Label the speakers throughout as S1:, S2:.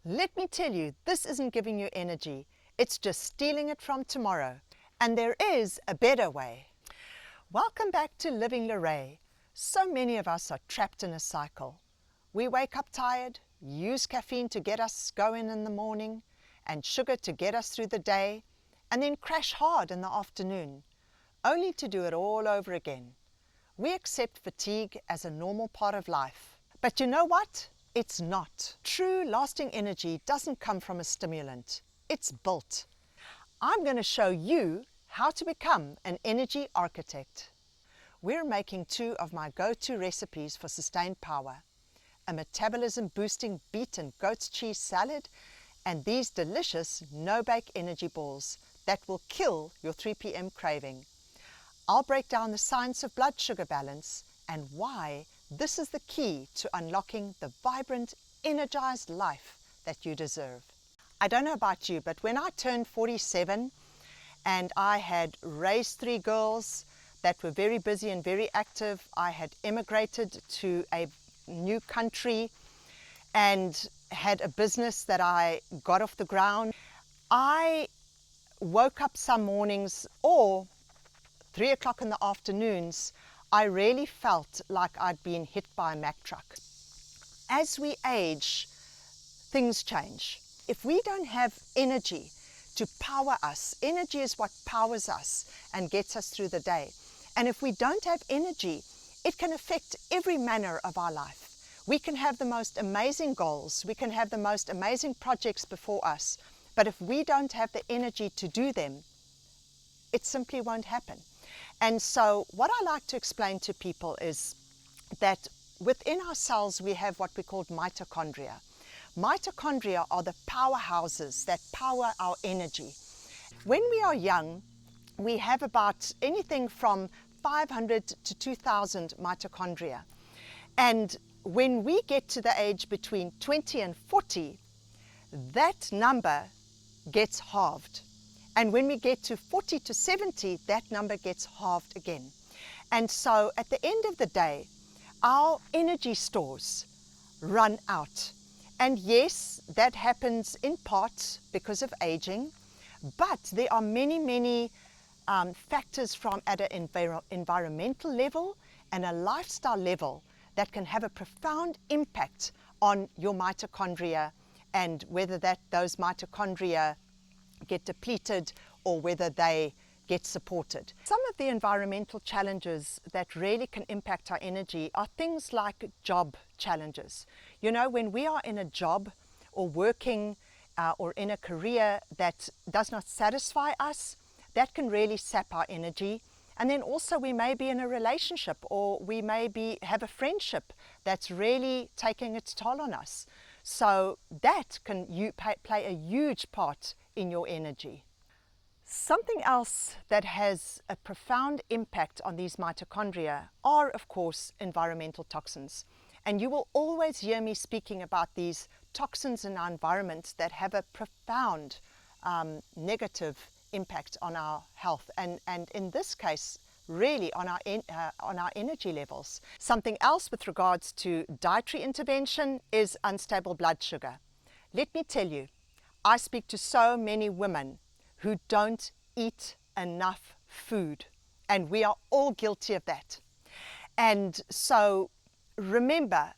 S1: Let me tell you, this isn't giving you energy. It's just stealing it from tomorrow. And there is a better way. Welcome back to Living Lorraine. So many of us are trapped in a cycle. We wake up tired, use caffeine to get us going in the morning, and sugar to get us through the day, and then crash hard in the afternoon, only to do it all over again. We accept fatigue as a normal part of life. But you know what? It's not. True lasting energy doesn't come from a stimulant. It's built. I'm going to show you how to become an energy architect. We're making two of my go-to recipes for sustained power: a metabolism boosting beet and goat's cheese salad, and these delicious no-bake energy balls that will kill your 3 p.m. craving. I'll break down the science of blood sugar balance and why this is the key to unlocking the vibrant, energized life that you deserve. I don't know about you, but when I turned 47 and I had raised 3 girls that were very busy and very active, I had immigrated to a new country and had a business that I got off the ground. I woke up some mornings, or 3 o'clock in the afternoons, I really felt like I'd been hit by a Mack truck. As we age, things change. If we don't have energy to power us, energy is what powers us and gets us through the day. And if we don't have energy, it can affect every manner of our life. We can have the most amazing goals, we can have the most amazing projects before us, but if we don't have the energy to do them, it simply won't happen. And so what I like to explain to people is that within our cells we have what we call mitochondria. Mitochondria are the powerhouses that power our energy. When we are young, we have about anything from 500 to 2,000 mitochondria. And when we get to the age between 20 and 40, that number gets halved. And when we get to 40 to 70, that number gets halved again. And so at the end of the day, our energy stores run out. And yes, that happens in part because of aging, but there are many factors from at an environmental level and a lifestyle level that can have a profound impact on your mitochondria, and whether those mitochondria get depleted or whether they get supported. Some of the environmental challenges that really can impact our energy are things like job challenges. You know, when we are in a job or working or in a career that does not satisfy us, that can really sap our energy. And then also we may be in a relationship, or we may have a friendship that's really taking its toll on us. So that can play a huge part in your energy. Something else that has a profound impact on these mitochondria are, of course, environmental toxins. And you will always hear me speaking about these toxins in our environment that have a profound negative impact on our health, and in this case, really on our energy levels. Something else with regards to dietary intervention is unstable blood sugar. Let me tell you, I speak to so many women who don't eat enough food, and we are all guilty of that. And so remember,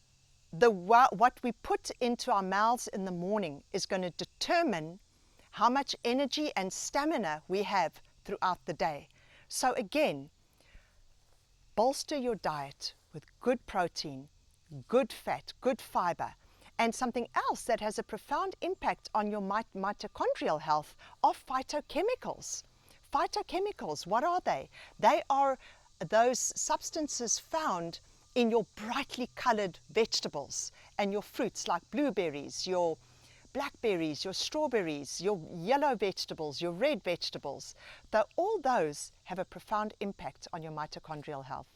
S1: what we put into our mouths in the morning is going to determine how much energy and stamina we have throughout the day. So again, bolster your diet with good protein, good fat, good fiber. And something else that has a profound impact on your mitochondrial health are phytochemicals. Phytochemicals, what are they? They are those substances found in your brightly colored vegetables and your fruits, like blueberries, your blackberries, your strawberries, your yellow vegetables, your red vegetables. All those have a profound impact on your mitochondrial health.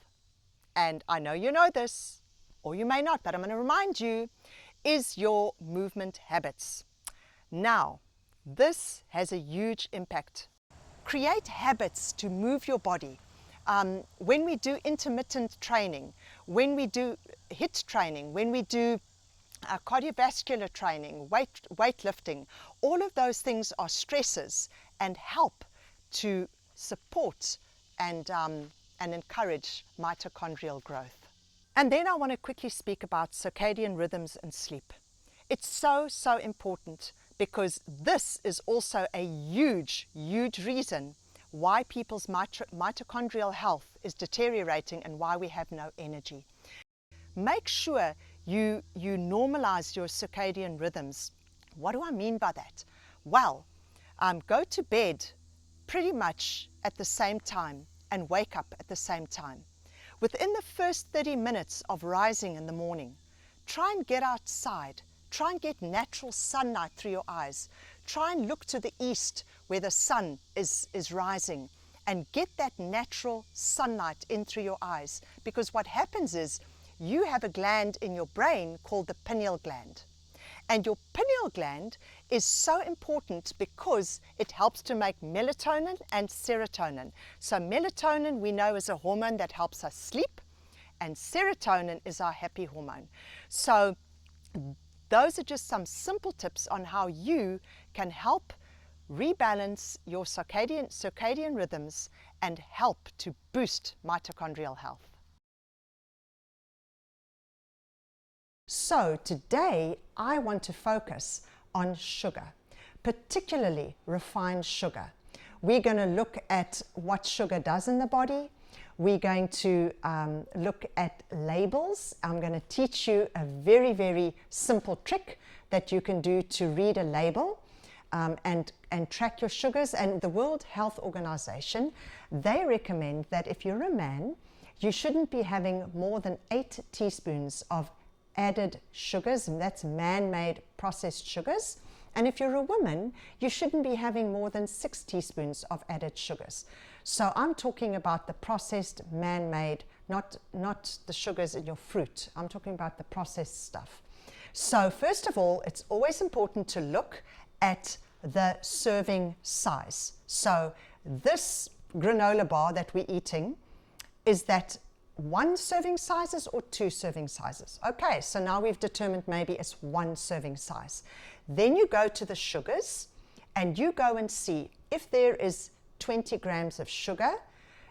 S1: And I know you know this, or you may not, but I'm going to remind you, is your movement habits. Now, this has a huge impact. Create habits to move your body. When we do intermittent training, when we do HIIT training, when we do cardiovascular training, weightlifting, all of those things are stresses and help to support and encourage mitochondrial growth. And then I want to quickly speak about circadian rhythms and sleep. It's so important because this is also a huge reason why people's mitochondrial health is deteriorating and why we have no energy. Make sure you normalize your circadian rhythms. What do I mean by that? Well, go to bed pretty much at the same time and wake up at the same time. Within the first 30 minutes of rising in the morning, try and get outside. Try and get natural sunlight through your eyes. Try and look to the east where the sun is rising and get that natural sunlight in through your eyes, because what happens is you have a gland in your brain called the pineal gland. And your pineal gland is so important because it helps to make melatonin and serotonin. So melatonin we know is a hormone that helps us sleep, and serotonin is our happy hormone. So those are just some simple tips on how you can help rebalance your circadian rhythms and help to boost mitochondrial health. So today I want to focus on sugar, particularly refined sugar. We're going to look at what sugar does in the body. We're going to look at labels. I'm going to teach you a very simple trick that you can do to read a label and track your sugars. And the World Health Organization, they recommend that if you're a man, you shouldn't be having more than 8 teaspoons of added sugars, and that's man-made processed sugars. And if you're a woman, you shouldn't be having more than 6 teaspoons of added sugars. So I'm talking about the processed, man-made, not the sugars in your fruit. I'm talking about the processed stuff. So first of all, it's always important to look at the serving size. So this granola bar that we're eating, is that 1 serving sizes or 2 serving sizes? Okay, so now we've determined maybe it's 1 serving size. Then you go to the sugars and you go and see if there is 20 grams of sugar.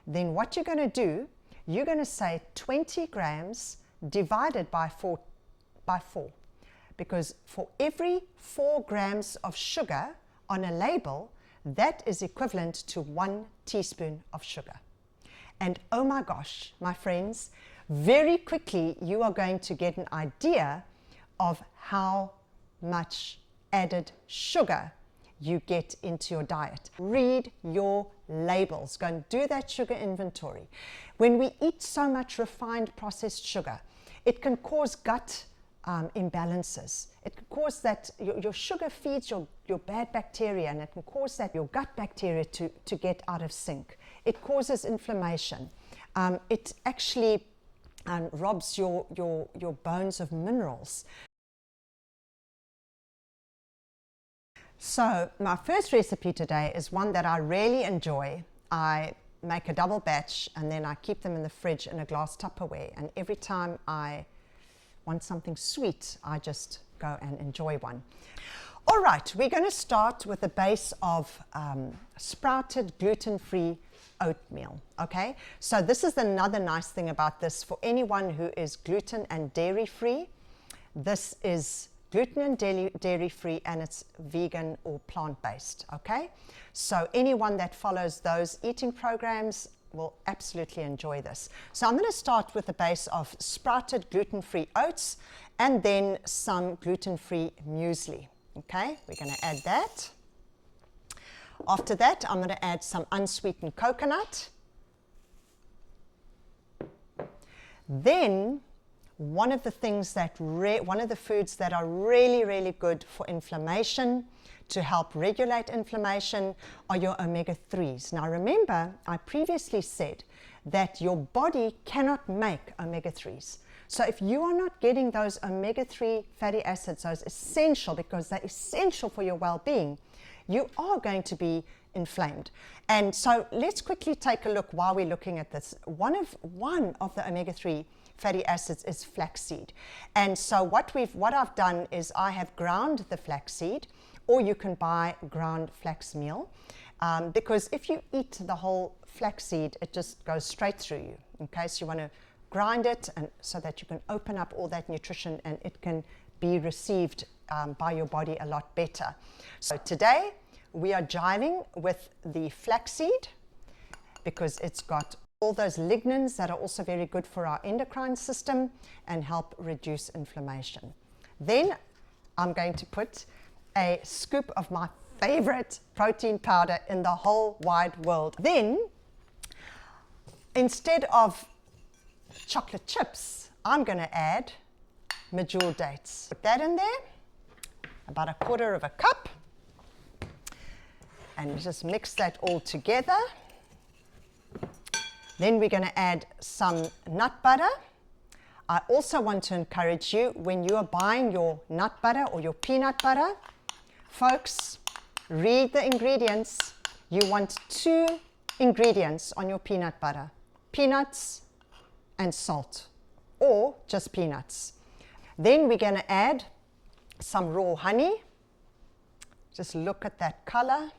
S1: Then what you're going to do, you're going to say 20 grams divided by 4, because for every 4 grams of sugar on a label, that is equivalent to 1 teaspoon of sugar. And oh my gosh, my friends, very quickly you are going to get an idea of how much added sugar you get into your diet. Read your labels. Go and do that sugar inventory. When we eat so much refined processed sugar, it can cause gut imbalances. It can cause that your sugar feeds your bad bacteria, and it can cause that your gut bacteria to get out of sync. It causes inflammation. It actually robs your bones of minerals. So my first recipe today is one that I really enjoy. I make a double batch and then I keep them in the fridge in a glass Tupperware, and every time I want something sweet, I just go and enjoy one. All right, we're going to start with a base of sprouted gluten-free oatmeal. Okay, so this is another nice thing about this for anyone who is gluten and dairy free. This is gluten and dairy free, and it's vegan or plant-based. Okay, so anyone that follows those eating programs will absolutely enjoy this. So I'm going to start with a base of sprouted gluten-free oats and then some gluten-free muesli. Okay, we're going to add that. After that, I'm going to add some unsweetened coconut. Then one of the foods that are really good for inflammation, to help regulate inflammation, are your omega-3s. Now remember, I previously said that your body cannot make omega-3s. So if you are not getting those omega-3 fatty acids, those essential, because they're essential for your well-being, you are going to be inflamed. And so let's quickly take a look while we're looking at this. One of the omega-3 fatty acids is flaxseed. And so what I've done is I have ground the flaxseed, or you can buy ground flax meal, because if you eat the whole flaxseed, it just goes straight through you. Okay, so you want to grind it, and so that you can open up all that nutrition and it can be received by your body a lot better. So today we are jiving with the flaxseed because it's got all those lignans that are also very good for our endocrine system and help reduce inflammation. Then I'm going to put a scoop of my favorite protein powder in the whole wide world. Then, instead of chocolate chips, I'm going to add medjool dates. Put that in there, about 1/4 cup, and just mix that all together. Then we're going to add some nut butter. I also want to encourage you, when you are buying your nut butter or your peanut butter, folks, read the ingredients. You want 2 ingredients on your peanut butter: peanuts and salt, or just peanuts. Then we're going to add some raw honey. Just look at that color.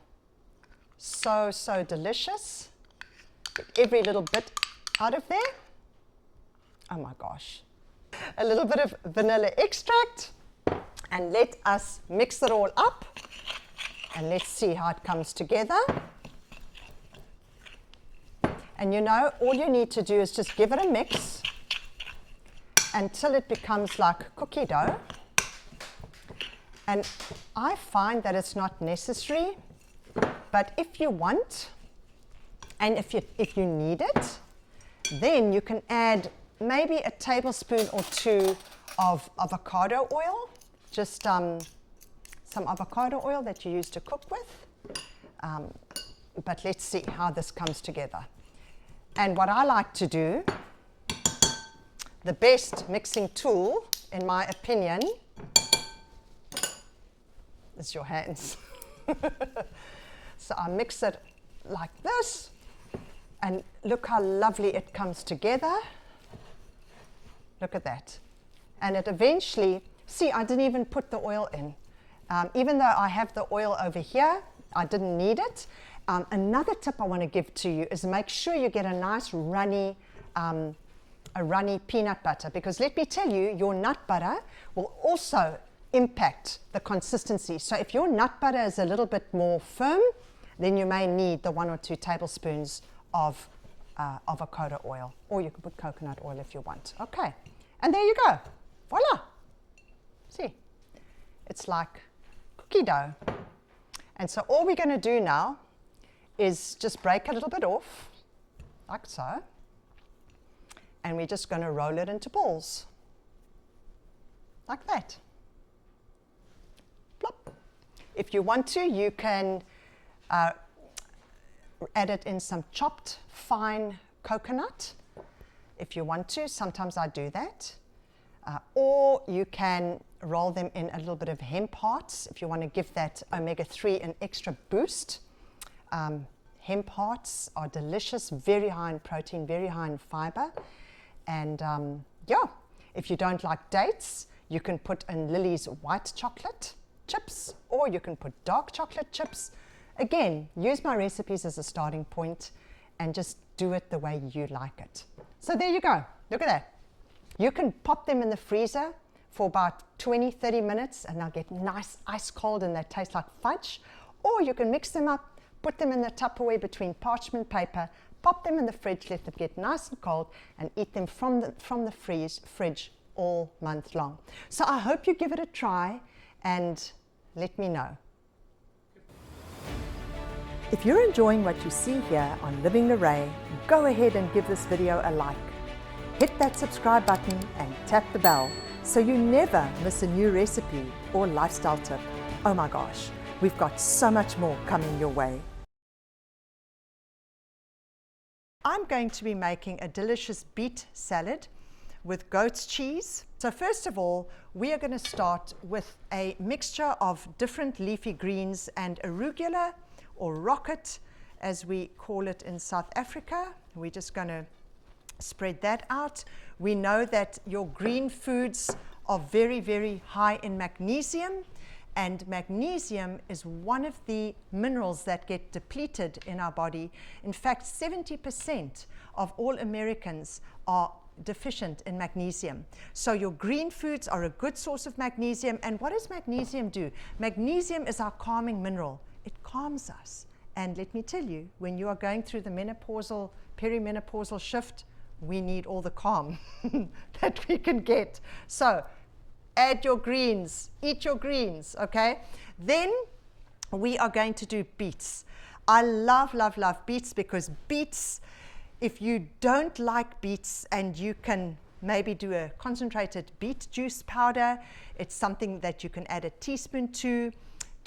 S1: So, so delicious. Get every little bit out of there. Oh my gosh. A little bit of vanilla extract, and let us mix it all up, and let's see how it comes together. And you know, all you need to do is just give it a mix until it becomes like cookie dough. And I find that it's not necessary, but if you want, and if you need it, then you can add maybe a tablespoon or 2 of avocado oil, just some avocado oil that you use to cook with. But let's see how this comes together. And what I like to do, the best mixing tool, in my opinion, is your hands. So I mix it like this, and look how lovely it comes together. Look at that. And it eventually, see, I didn't even put the oil in. Even though I have the oil over here, I didn't need it. Another tip I want to give to you is make sure you get a nice runny peanut butter, because let me tell you, your nut butter will also impact the consistency. So if your nut butter is a little bit more firm, then you may need the 1 or 2 tablespoons of avocado oil, or you can put coconut oil if you want. Okay, and there you go. Voila. See, it's like cookie dough. And so all we're going to do now is just break a little bit off, like so, and we're just going to roll it into balls, like that. Plop. If you want to, you can add it in some chopped fine coconut. If you want to, sometimes I do that. Or you can roll them in a little bit of hemp hearts if you want to give that omega-3 an extra boost. Hemp hearts are delicious, very high in protein, very high in fiber. And yeah, if you don't like dates, you can put in Lily's white chocolate chips, or you can put dark chocolate chips. Again, use my recipes as a starting point and just do it the way you like it. So there you go. Look at that. You can pop them in the freezer for about 20-30 minutes and they'll get nice ice cold and they taste like fudge. Or you can mix them up, put them in the Tupperware between parchment paper, pop them in the fridge, let them get nice and cold, and eat them from the fridge all month long. So I hope you give it a try and let me know. If you're enjoying what you see here on Living Luray, go ahead and give this video a like. Hit that subscribe button and tap the bell so you never miss a new recipe or lifestyle tip. Oh my gosh, we've got so much more coming your way. I'm going to be making a delicious beet salad with goat's cheese. So first of all, we are going to start with a mixture of different leafy greens and arugula, or rocket as we call it in South Africa. We're just going to Spread that out. We know that your green foods are very, very high in magnesium, and magnesium is one of the minerals that get depleted in our body. In fact, 70% of all Americans are deficient in magnesium. So your green foods are a good source of magnesium. And what does magnesium do? Magnesium is our calming mineral. It calms us. And let me tell you, when you are going through the menopausal, perimenopausal shift, we need all the calm that we can get. So add your greens, eat your greens, okay? Then we are going to do beets. I love, love, love beets, because beets, if you don't like beets, and you can maybe do a concentrated beet juice powder, it's something that you can add a teaspoon to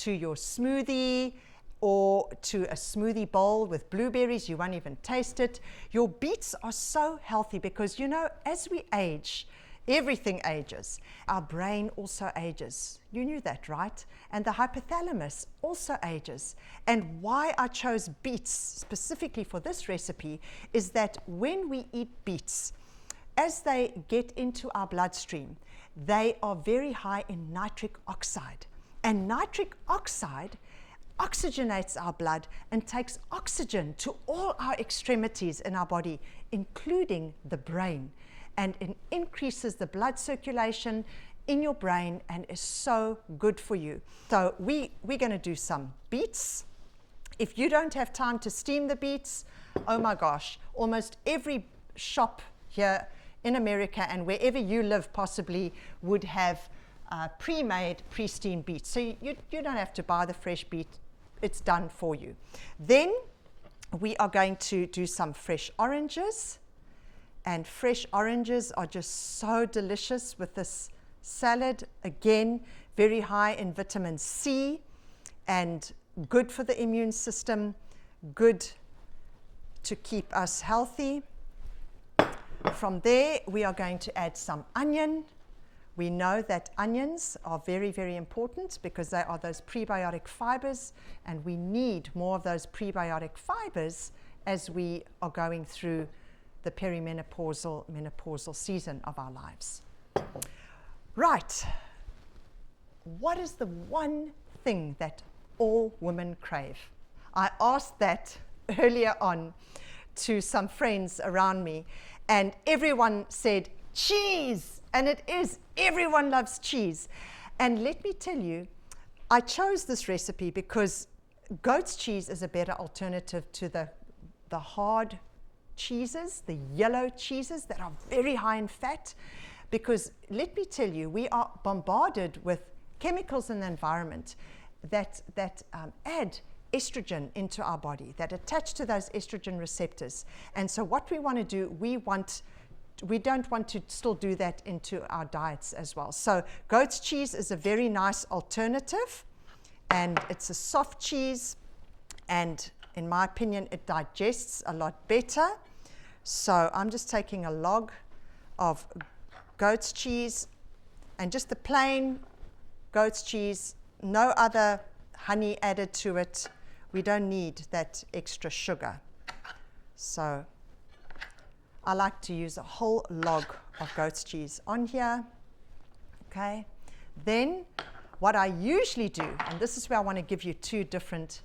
S1: your smoothie, or to a smoothie bowl with blueberries. You won't even taste it. Your beets are so healthy, because you know, as we age, everything ages. Our brain also ages. You knew that, right? And the hypothalamus also ages. And why I chose beets specifically for this recipe is that when we eat beets, as they get into our bloodstream, they are very high in nitric oxide. And nitric oxide oxygenates our blood and takes oxygen to all our extremities in our body, including the brain. And it increases the blood circulation in your brain and is so good for you. So we're going to do some beets. If you don't have time to steam the beets, oh my gosh, almost every shop here in America and wherever you live possibly would have pre-made, pre-steamed beets. So you don't have to buy the fresh beet. It's done for you. Then we are going to do some fresh oranges. And fresh oranges are just so delicious with this salad. Again, very high in vitamin C and good for the immune system, good to keep us healthy. From there, we are going to add some onion. We know that onions are very, very important because they are those prebiotic fibers, and we need more of those prebiotic fibers as we are going through the perimenopausal, menopausal season of our lives. Right. What is the one thing that all women crave? I asked that earlier on to some friends around me, and everyone said cheese, and it is. Everyone loves cheese. And let me tell you, I chose this recipe because goat's cheese is a better alternative to the hard cheeses, the yellow cheeses that are very high in fat, because let me tell you, we are bombarded with chemicals in the environment that add estrogen into our body, that attach to those estrogen receptors. And so what we want to do, we don't want to still do that into our diets as well. So goat's cheese is a very nice alternative, and it's a soft cheese, and in my opinion, it digests a lot better. So I'm just taking a log of goat's cheese, and just the plain goat's cheese, no other honey added to it. We don't need that extra sugar. So I like to use a whole log of goat's cheese on here. Okay. Then what I usually do, and this is where I want to give you two different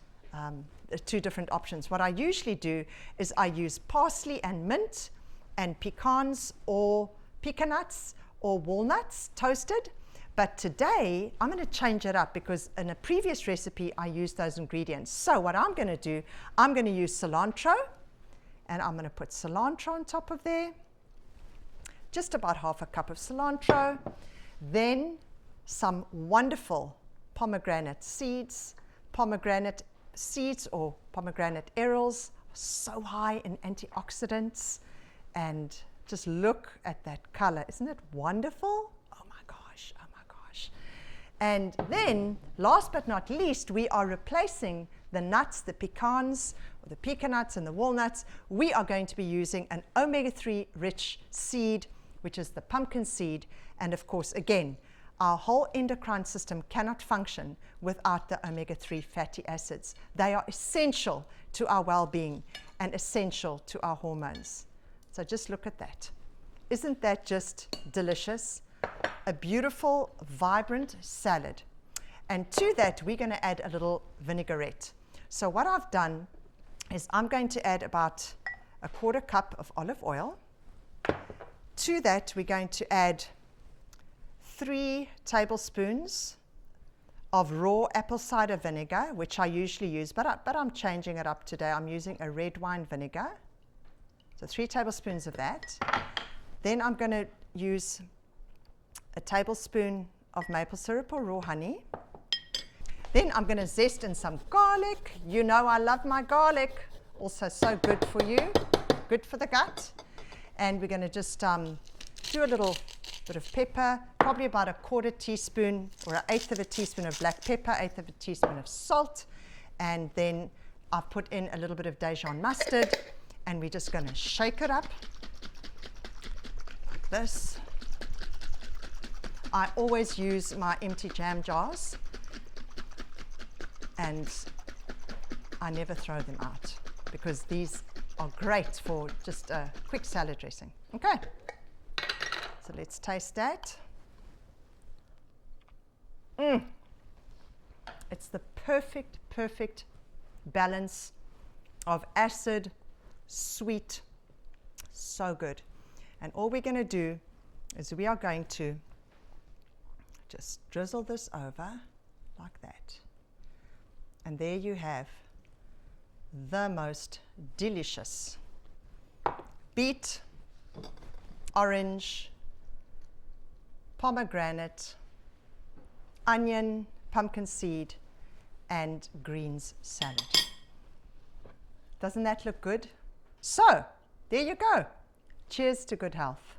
S1: options. What I usually do is I use parsley and mint and pecans or pecanuts or walnuts toasted. But today I'm going to change it up because in a previous recipe I used those ingredients. So what I'm going to do, I'm going to use cilantro, and I'm going to put cilantro on top of there. Just about half a cup of cilantro. Then some wonderful pomegranate seeds. Pomegranate seeds or pomegranate arils are so high in antioxidants, and just look at that color. Isn't it wonderful? Oh my gosh, oh my gosh. And then last but not least, we are replacing the nuts, the pecans, or the pecanuts and the walnuts. We are going to be using an omega-3 rich seed, which is the pumpkin seed. And of course, again, our whole endocrine system cannot function without the omega-3 fatty acids. They are essential to our well-being and essential to our hormones. So just look at that. Isn't that just delicious? A beautiful, vibrant salad. And to that, we're going to add a little vinaigrette. So what I've done is I'm going to add about a 1/4 cup of olive oil. To that, we're going to add 3 tablespoons of raw apple cider vinegar, which I usually use, but I'm changing it up today. I'm using a red wine vinegar. So 3 tablespoons of that. Then I'm going to use a tablespoon of maple syrup or raw honey. Then I'm going to zest in some garlic. You know I love my garlic. Also so good for you, good for the gut. And we're going to just do a little bit of pepper, probably about a 1/4 teaspoon or 1/8 of a teaspoon of black pepper, 1/8 of a teaspoon of salt. And then I've put in a little bit of Dijon mustard. And we're just going to shake it up like this. I always use my empty jam jars, and I never throw them out because these are great for just a quick salad dressing. Okay, so let's taste that. It's the perfect balance of acid, sweet, so good. And all we're going to do is we are going to just drizzle this over like that. And there you have the most delicious beet, orange, pomegranate, onion, pumpkin seed, and greens salad. Doesn't that look good? So, there you go. Cheers to good health.